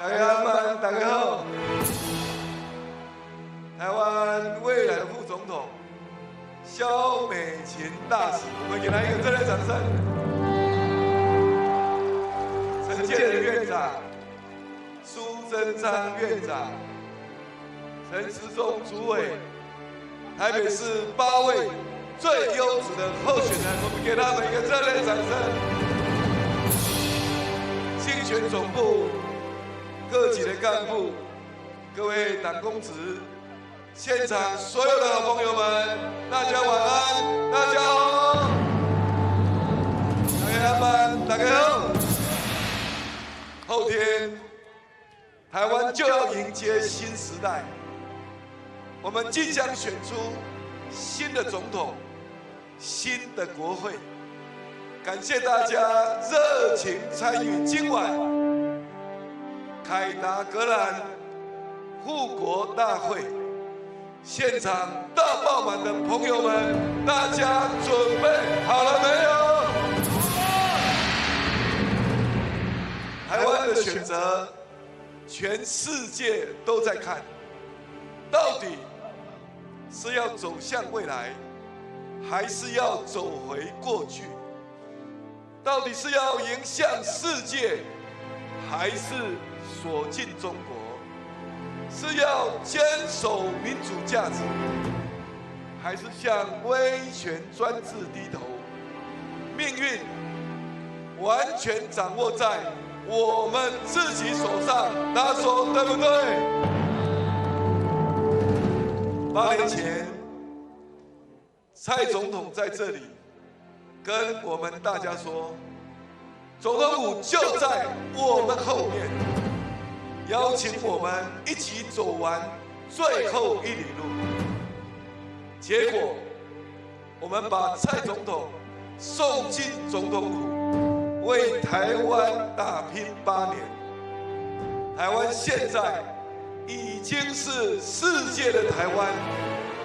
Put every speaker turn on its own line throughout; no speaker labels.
大家好，大家好。台湾未来的副总统萧美琴大使，我们给他一个热烈掌声。陈建仁院长、苏贞昌院长、陈时中主委，台北市8位最优质的候选人，我们给他们一个热烈掌声。竞选总部各级的干部、各位党公职、现场所有的好朋友们，大家晚安，大家好，大家晚，大家好。后天，台湾就要迎接新时代，我们即将选出新的总统、新的国会。感谢大家热情参与今晚凯达格兰护国大会现场大爆满的朋友们，大家准备好了没有？台湾的选择，全世界都在看，到底是要走向未来，还是要走回过去？到底是要迎向世界，还是锁进中国？是要坚守民主价值，还是向威权专制低头？命运完全掌握在我们自己手上，大家说对不对？8年前，蔡总统在这里跟我们大家说，总统府就在我们后面，邀请我们一起走完最后1里路。结果，我们把蔡总统送进总统府，为台湾打拼8年。台湾现在已经是世界的台湾，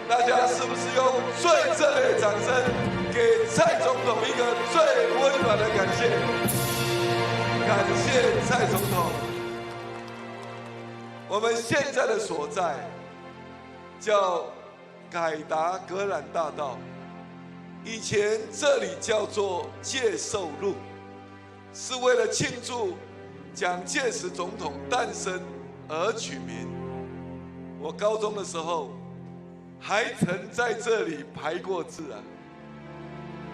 大家是不是用最热烈的掌声，给蔡总统一个最温暖的感谢？感谢蔡总统。我们现在的所在叫凯达格兰大道，以前这里叫做介寿路，是为了庆祝蒋介石总统诞生而取名。我高中的时候还曾在这里排过字啊。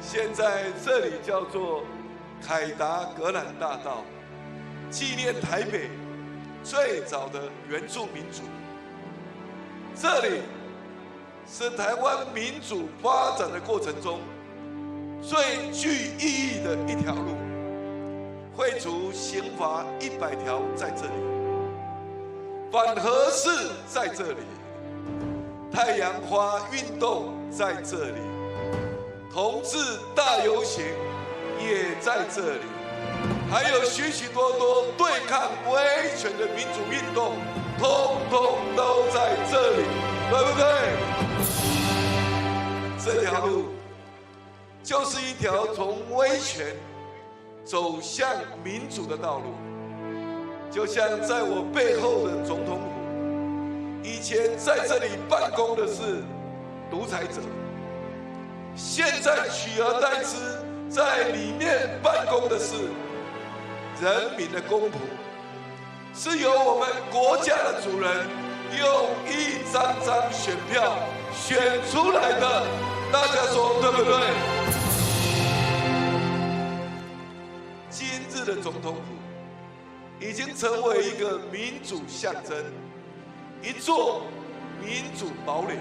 现在这里叫做凯达格兰大道，纪念台北最早的原住民族。这里是台湾民主发展的过程中最具意义的一条路，废除刑罚100条在这里，反核四在这里，太阳花运动在这里，同志大游行也在这里，还有许许多多对抗威权的民主运动，通通都在这里，对不对？这条路就是一条从威权走向民主的道路。就像在我背后的总统府，以前在这里办公的是独裁者，现在取而代之，在里面办公的是人民的公仆，是由我们国家的主人用一张张选票选出来的，大家说对不对？今日的总统府已经成为一个民主象征，一座民主堡垒，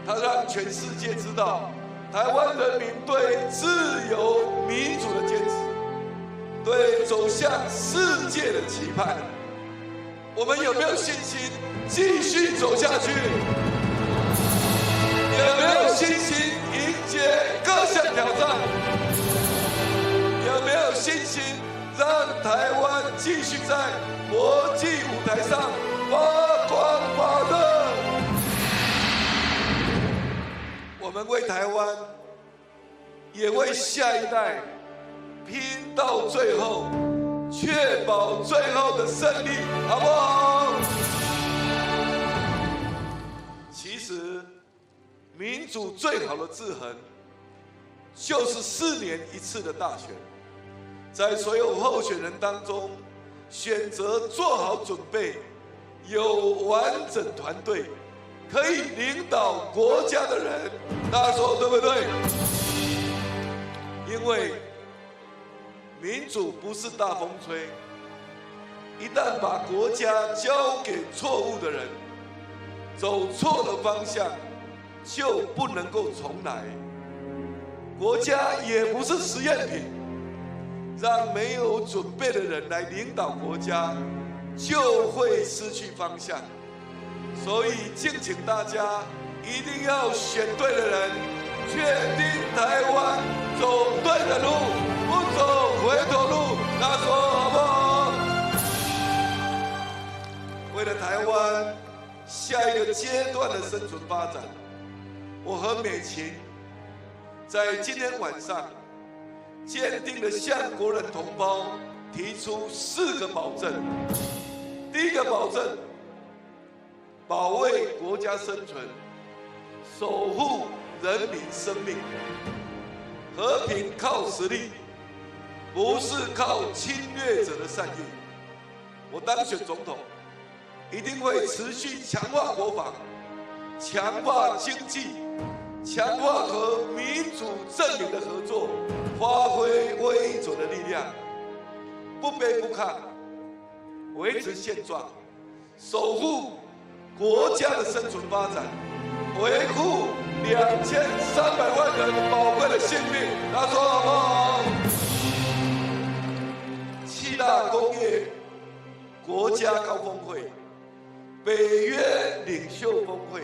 它让全世界知道台湾人民对自由民主的坚持，对走向世界的期盼。我们有没有信心继续走下去？有没有信心迎接各项挑战？有没有信心让台湾继续在国际舞台上发光发热？我们为台湾，也为下一代拼到最后，确保最后的胜利，好不好？其实，民主最好的制衡，就是4年1次的大选，在所有候选人当中，选择做好准备、有完整团队、可以领导国家的人。大家说对不对？因为民主不是大风吹，一旦把国家交给错误的人，走错了方向，就不能够重来。国家也不是实验品，让没有准备的人来领导国家，就会失去方向。所以，敬请大家一定要选对的人，确定台湾走对的路，不走回头路。大家说好不好？为了台湾下一个阶段的生存发展，我和美琴在今天晚上坚定地向国人同胞提出4个保证。第一个保证，保卫国家生存，守护人民生命。和平靠实力，不是靠侵略者的善意。我当选总统，一定会持续强化国防，强化经济，强化和民主阵营的合作，发挥威准的力量，不卑不亢，维持现状，守护国家的生存发展，维护2300万人宝贵的性命。大家说好不好？7大工业国家高峰会、北约领袖峰会、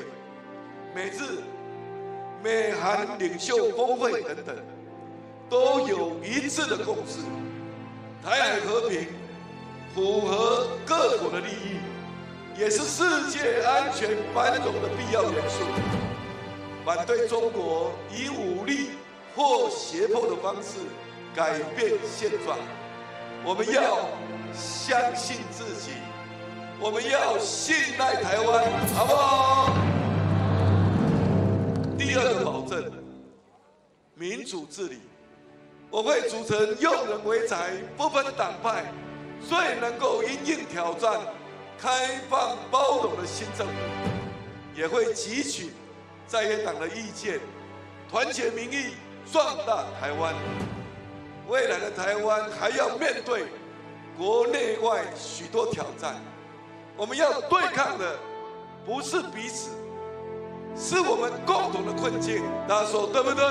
美韩领袖峰会等等，都有一致的共识：台海和平符合各国的利益，也是世界安全繁荣的必要元素。反对中国以武力或胁迫的方式改变现状。我们要相信自己，我们要信赖台湾，好不好？第2个保证，民主治理。我会组成用人为才、不分党派、最能够因应挑战、开放包容的新政府，也会汲取在野党的意见，团结民意，壮大台湾。未来的台湾还要面对国内外许多挑战，我们要对抗的不是彼此，是我们共同的困境。大家说对不对？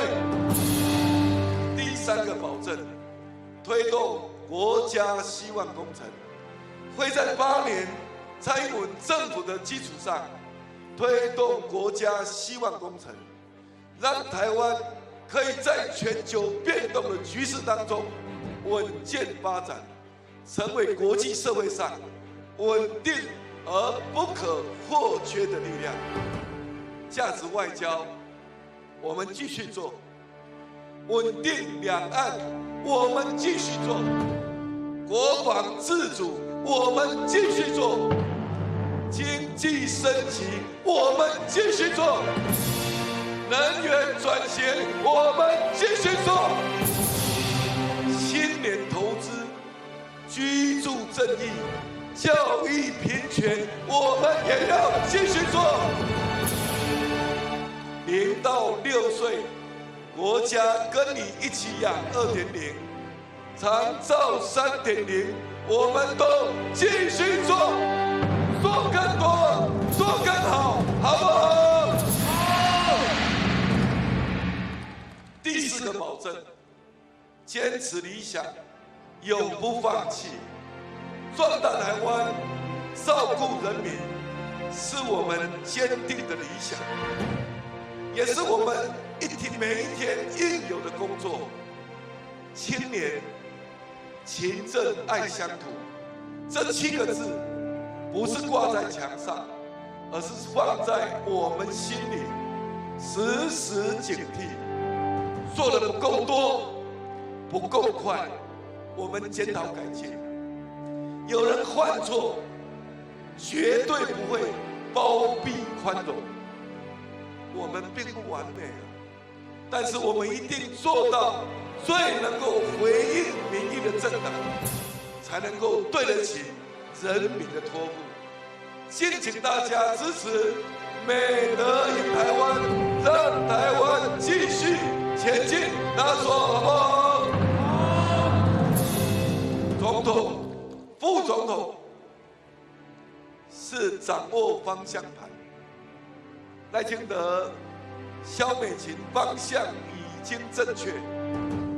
第3个保证，推动国家希望工程，会在8年蔡英文政府的基础上，推动国家希望工程，让台湾可以在全球变动的局势当中稳健发展，成为国际社会上稳定而不可或缺的力量。价值外交，我们继续做；稳定两岸，我们继续做；国防自主，我们继续做；经济升级，我们继续做；能源转型，我们继续做；青年投资、居住正义、教育平权，我们也要继续做。0到6岁，国家跟你一起养2.0，长照3.0，我们都继续做，做更多，做更好，好不好？好。第4个保证，坚持理想，永不放弃，壮大台湾，照顾人民，是我们坚定的理想，也是我们每一天应有的工作。青年勤政爱乡土，这7个字不是挂在墙上，而是放在我们心里，时时警惕。做的不够多，不够快，我们检讨改进；有人犯错，绝对不会包庇宽容。我们并不完美啊，但是我们一定做到最能够回应民意的政党，才能够对得起人民的托付。敬请大家支持美德赢台湾，让台湾继续前进。大家说好不好？总统、副总统是掌握方向盘，赖清德、萧美琴方向已经正确，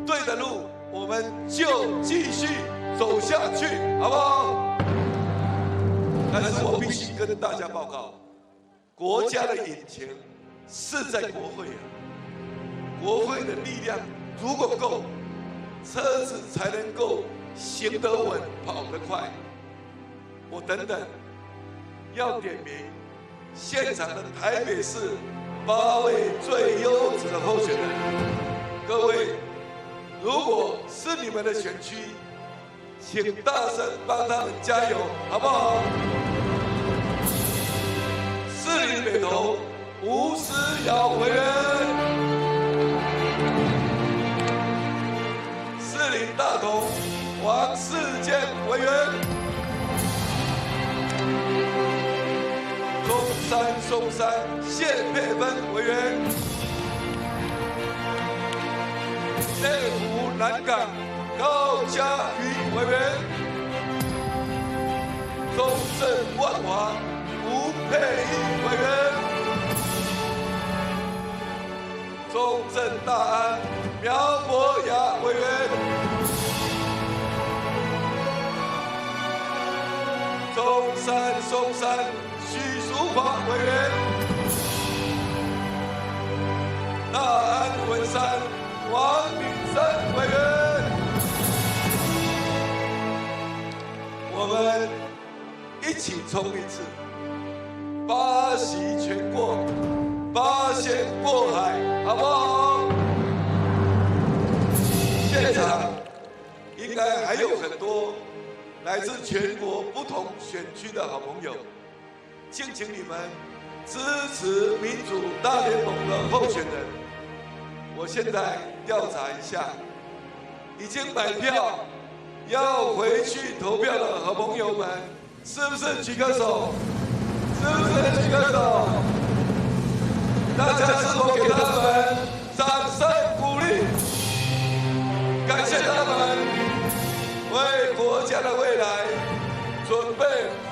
对的路我们就继续走下去，好不好？但是我必须跟大家报告，国家的引擎是在国会啊，国会的力量如果够，车子才能够行得稳、跑得快。我等等要点名现场的台北市8位最优质的候选人，各位，如果是你们的选区，请大声帮他们加油，好不好？士林北投吴思瑶委员，士林大同王世坚委员，松山谢佩芬委员，内湖南港高嘉瑜委员，中正万华吴佩仪委员，中正大安苗博雅委员，松山许淑华委员，大安文山王炳生委员，我们一起冲一次，8席全过，8仙过海，好不好？现场应该还有很多来自全国不同选区的好朋友，敬请你们支持民主大联盟的候选人。我现在调查一下，已经买票要回去投票的好朋友们，是不是举个手？是不是举个手？大家是否给他们掌声鼓励？感谢他们为国家的未来准备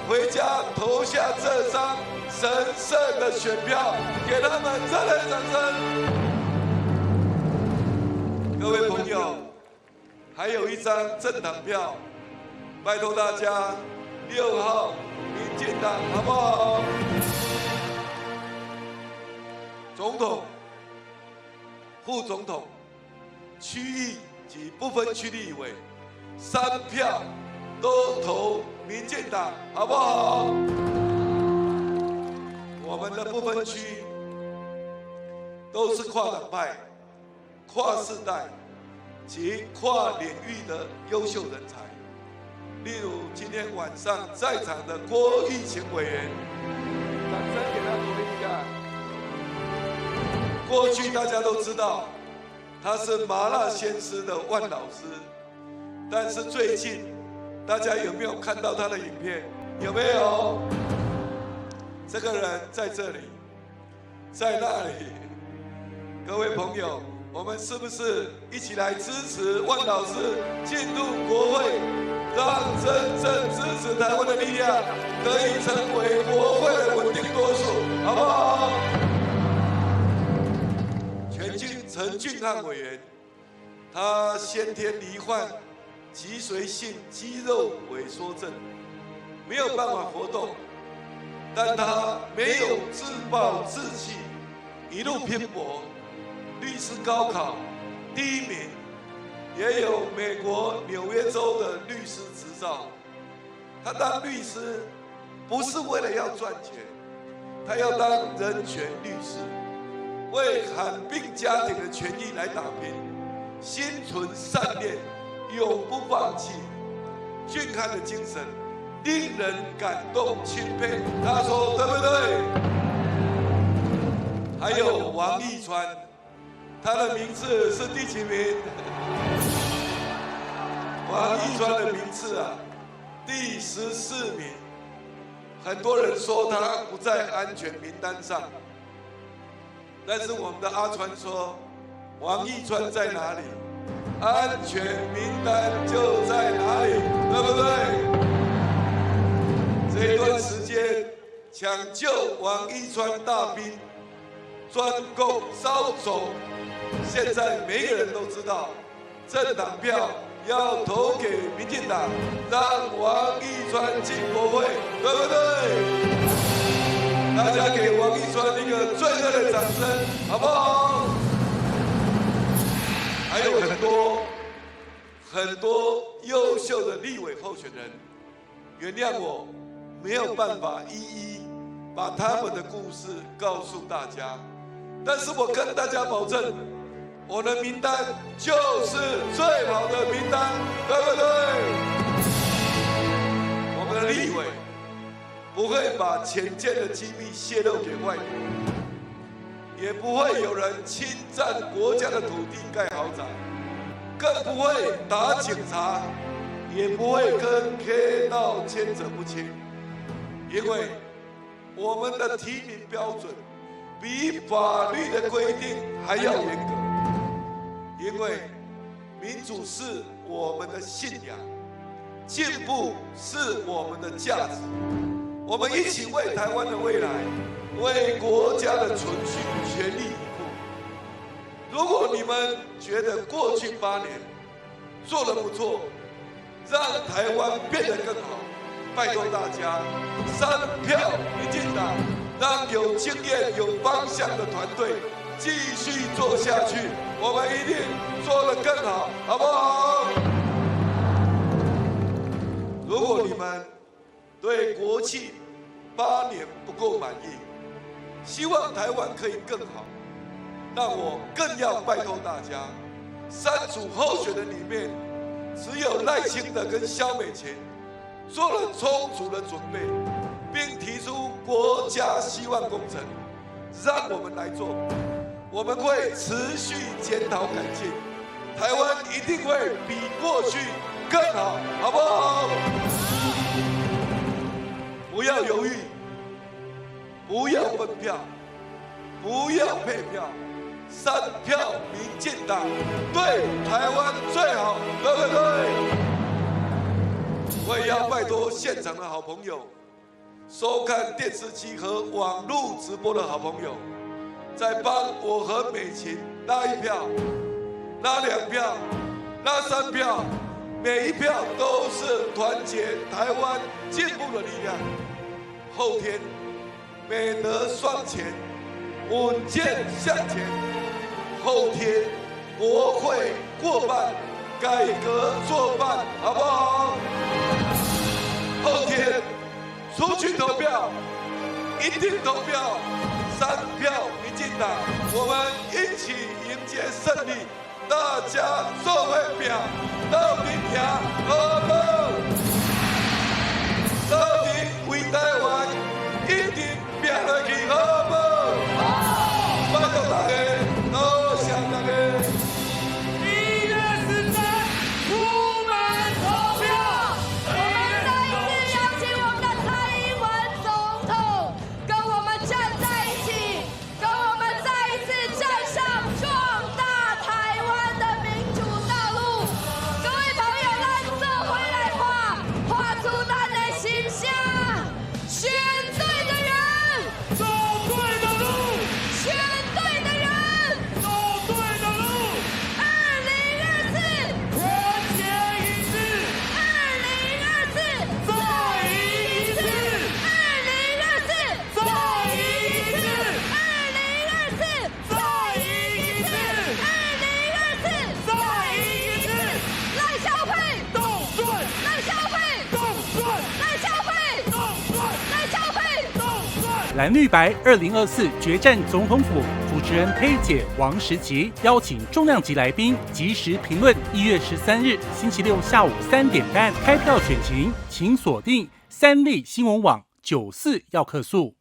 回家投下这张神圣的选票，给他们热烈掌声。各位朋友，还有一张政党票，拜托大家6号民进党，好不好？总统、副总统、区域及不分区立委3票都投民进党，好不好？我们的不分区都是跨党派、跨世代及跨领域的优秀人才，例如今天晚上在场的郭玉琴委员，掌声给他鼓励一下。过去大家都知道他是麻辣鲜师的万老师，但是最近大家有没有看到他的影片？有没有？这个人在这里，在那里。各位朋友，我们是不是一起来支持万老师进入国会，让真正支持台湾的力量得以成为国会的稳定多数，好不好？陈俊翰委员，他先天罹患脊髓性肌肉萎缩症，没有办法活动，但他没有自暴自弃，一路拼搏，律师高考第1名，也有美国纽约州的律师执照。他当律师不是为了要赚钱，他要当人权律师，为罕病家庭的权益来打拼，心存善念，永不放弃。俊翰的精神令人感动钦佩。他说对不对？还有王义川，他的名次是第几名？王义川的名次啊，第14名。很多人说他不在安全名单上，但是我们的阿川说，王义川在哪里，安全名单就在哪里，对不对？这一段时间抢救王义川大兵，专攻稍走，现在每个人都知道，政党票要投给民进党，让王义川进国会，对不对？大家给王义川一个最热烈的掌声，好不好？还有很多优秀的立委候选人，原谅我没有办法一一把他们的故事告诉大家，但是我跟大家保证，我的名单就是最好的名单，对不对？我们的立委不会把前建的机密泄露给外国，也不会有人侵占国家的土地盖豪宅，更不会打警察，也不会跟黑道牵扯不清，因为我们的提名标准比法律的规定还要严格。因为民主是我们的信仰，进步是我们的价值，我们一起为台湾的未来，为国家的存续全力以赴。如果你们觉得过去8年做得不错，让台湾变得更好，拜托大家3票民进党，让有经验、有方向的团队继续做下去，我们一定做得更好，好不好？如果你们对国庆8年不够满意，希望台湾可以更好，那我更要拜托大家，3组候选人里面，只有赖清德跟萧美琴做了充足的准备，并提出国家希望工程，让我们来做。我们会持续检讨改进，台湾一定会比过去更好，好不好？不要犹豫，不要分票，不要配票，3票民进党对台湾最好，对不对？我也要拜托现场的好朋友，收看电视机和网络直播的好朋友，再帮我和美琴拉1票，拉2票，拉3票，每一票都是团结台湾进步的力量。后天美德双前，稳健向前。后天国会过半，改革做半，好不好？后天出去投票，一定投票，3票民进党，我们一起迎接胜利。大家做伙拼，到底拼好不好？到底为台湾一定拼落去，好不好？拜托大家，多谢大家。
1月13出门投票。我们再一次邀请我们的蔡英文总统跟我们站在一起，跟我们再一次站上壮大台湾的民主道路。各位朋友，咱做回来画出咱的形象，选对的人，走对的路，选对的人，走对的路。2024，团结一致；2024，再一次；2024，再一次；2024，再一次；2024，再一次。赖萧配，动顺；赖萧配，动顺；赖萧配，动顺；赖萧配，动顺。
蓝绿白2024决战总统府，主持人佩姐王时齐邀请重量级来宾及时评论1月13日星期六下午3点半开票选情，请锁定三立新闻网94要客诉。